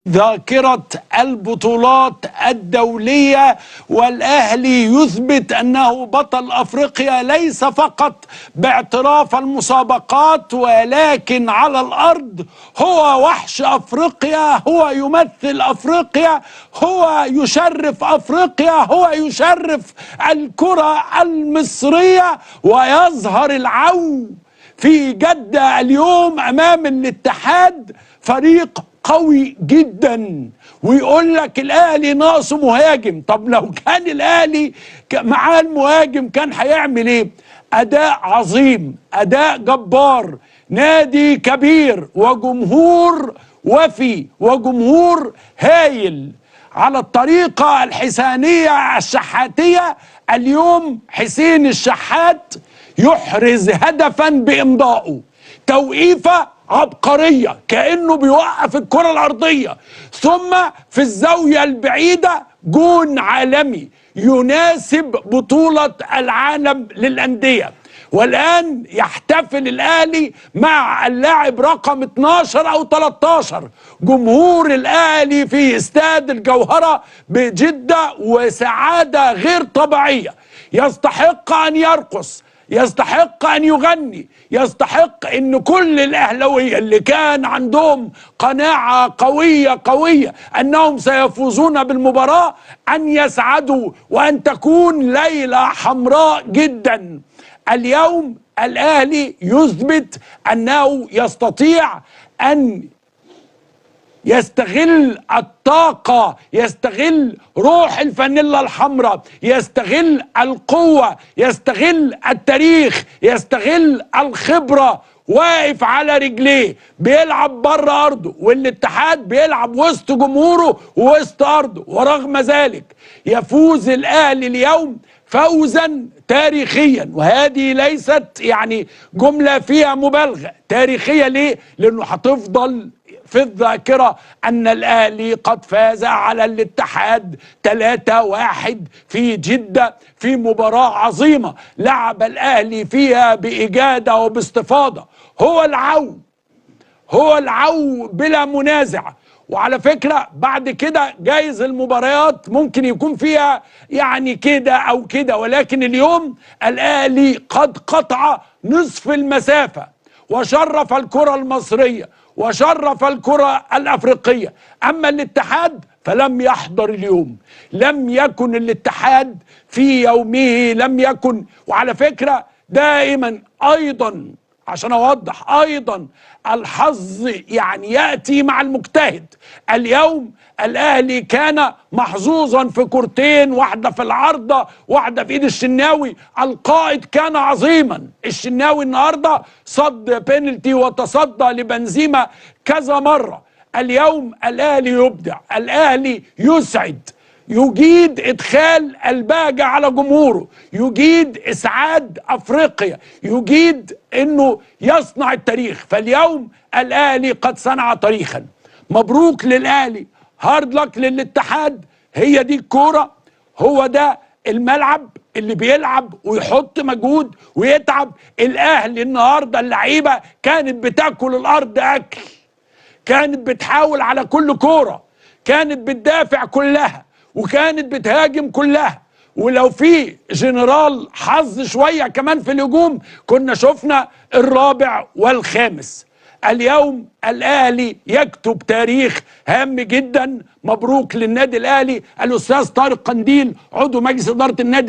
ذاكرة البطولات الدولية، والأهلي يثبت أنه بطل أفريقيا ليس فقط باعتراف المسابقات ولكن على الأرض. هو وحش أفريقيا، هو يمثل أفريقيا، هو يشرف أفريقيا، هو يشرف الكرة المصرية. ويظهر العو في جدة اليوم أمام الاتحاد، فريق قوي جدا. ويقول لك الاهلي ناقصه مهاجم. طب لو كان الاهلي معاه المهاجم كان هيعمل ايه؟ اداء عظيم، اداء جبار، نادي كبير وجمهور وفي وجمهور هايل على الطريقة الحسانية الشحاتية. اليوم حسين الشحات يحرز هدفا بإمضائه، توقيفة عبقرية كأنه بيوقف الكرة الأرضية، ثم في الزاوية البعيدة جون عالمي يناسب بطولة العالم للأندية. والآن يحتفل الأهلي مع اللاعب رقم 12 أو 13. جمهور الأهلي في استاد الجوهرة بجدة وسعادة غير طبيعية. يستحق أن يرقص، يستحق أن يغني، يستحق أن كل الأهلاوية اللي كان عندهم قناعة قوية أنهم سيفوزون بالمباراة أن يسعدوا وأن تكون ليلة حمراء جدا. اليوم الأهلي يثبت أنه يستطيع أن يستغل الطاقة، يستغل روح الفانيلا الحمراء، يستغل القوة، يستغل التاريخ، يستغل الخبرة. واقف على رجليه، بيلعب بره أرضه، والاتحاد بيلعب وسط جمهوره ووسط أرضه. ورغم ذلك يفوز الأهلي اليوم فوزا تاريخيا. وهذه ليست يعني جملة فيها مبالغة، تاريخية. ليه؟ لأنه هتفضل في الذاكرة أن الأهلي قد فاز على الاتحاد 3-1 في جدة في مباراة عظيمة لعب الأهلي فيها بإجادة وباستفاضة. هو العو بلا منازع. وعلى فكرة بعد كده جايز المباريات ممكن يكون فيها يعني كده أو كده، ولكن اليوم الأهلي قد قطع نصف المسافة وشرف الكرة المصرية وشرف الكرة الأفريقية. أما الاتحاد فلم يحضر اليوم، لم يكن الاتحاد في يومه، لم يكن. وعلى فكرة دائما أيضا عشان أوضح أيضا الحظ يعني يأتي مع المجتهد. اليوم الأهلي كان محظوظا في كورتين، واحدة في العارضة واحدة في إيد الشناوي. القائد كان عظيما، الشناوي النهاردة صد بينالتي وتصدى لبنزيما كذا مرة. اليوم الأهلي يبدع، الأهلي يسعد، يجيد إدخال البهجة على جمهوره، يجيد إسعاد أفريقيا، يجيد أنه يصنع التاريخ. فاليوم الأهلي قد صنع تاريخا. مبروك للأهلي، هارد لك للاتحاد. هي دي الكورة، هو ده الملعب اللي بيلعب ويحط مجهود ويتعب. الأهلي النهاردة اللعيبة كانت بتاكل الأرض أكل، كانت بتحاول على كل كورة، كانت بتدافع كلها وكانت بتهاجم كلها. ولو في جنرال حظ شوية كمان في الهجوم كنا شفنا الرابع والخامس. اليوم الأهلي يكتب تاريخ هام جدا. مبروك للنادي الأهلي. الأستاذ طارق قنديل عضو مجلس إدارة النادي